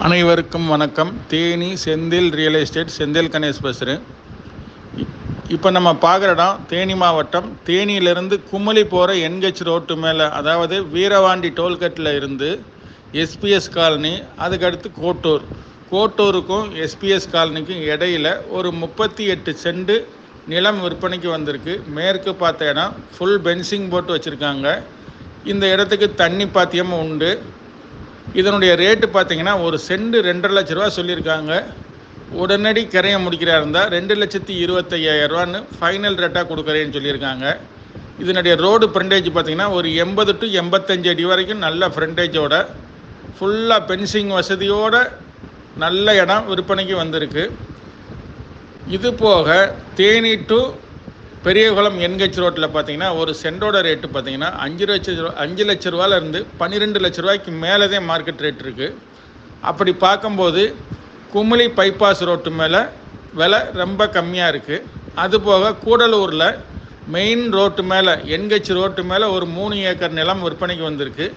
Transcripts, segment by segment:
அனைவருக்கும் வணக்கம். Theni Senthil real estate Senthil Ganesh பேசுகிறேன். இப்போ நம்ம பார்க்குற இடம் தேனி மாவட்டம். தேனியிலேருந்து குமளி போகிற என்ஹெச் ரோட்டு மேலே, அதாவது வீரவாண்டி டோல்கேட்டில் இருந்து எஸ்பிஎஸ் காலனி, அதுக்கடுத்து கோட்டூருக்கும் எஸ்பிஎஸ் காலனிக்கும் இடையில் ஒரு 38 சென்ட் நிலம் விற்பனைக்கு வந்திருக்கு. மேற்கு பார்த்த இடம் ஃபுல் பென்சிங் போட்டு வச்சுருக்காங்க. இந்த இடத்துக்கு தண்ணி பாத்தியமும் உண்டு. இதனுடைய ரேட்டு பார்த்திங்கன்னா ஒரு சென்ட் 2.5 லட்ச ரூபா சொல்லியிருக்காங்க. உடனடி கரையை முடிக்கிறா இருந்தால் 2,25,000 ஃபைனல் ரேட்டாக கொடுக்குறேன்னு சொல்லியிருக்காங்க. இதனுடைய ரோடு ஃப்ரண்டேஜ் பார்த்திங்கன்னா ஒரு 80 to 85 அடி வரைக்கும் நல்ல ஃப்ரண்டேஜோட ஃபுல்லாக பென்சிங் வசதியோட நல்ல இடம் விற்பனைக்கு வந்திருக்கு. இது போக தேனி டு பெரியகுளம் என்ஹெச் ரோட்டில் பார்த்தீங்கன்னா ஒரு சென்டோட ரேட்டு பார்த்தீங்கன்னா 5 லட்ச ரூபாயிலேருந்து 12 லட்ச ரூபாய்க்கு மேலே தான் மார்க்கெட் ரேட் இருக்குது. அப்படி பார்க்கும்போது குமுளி பைபாஸ் ரோட்டு மேலே விலை ரொம்ப கம்மியாக இருக்குது. அதுபோக கூடலூரில் மெயின் ரோட்டு மேலே என்ஹெச் ரோட்டு மேலே ஒரு 3 ஏக்கர் நிலம் விற்பனைக்கு வந்திருக்கு.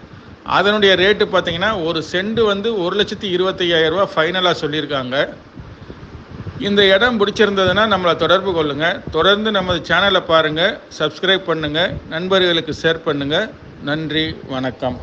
அதனுடைய ரேட்டு பார்த்திங்கன்னா ஒரு சென்ட் வந்து 1,25,000 ஃபைனலாக சொல்லியிருக்காங்க. இந்த இடம் பிடிச்சிருந்ததுன்னா நம்மளை தொடர்பு கொள்ளுங்கள். தொடர்ந்து நமது சேனலை பாருங்கள், சப்ஸ்கிரைப் பண்ணுங்கள், நண்பர்களுக்கு ஷேர் பண்ணுங்கள். நன்றி, வணக்கம்.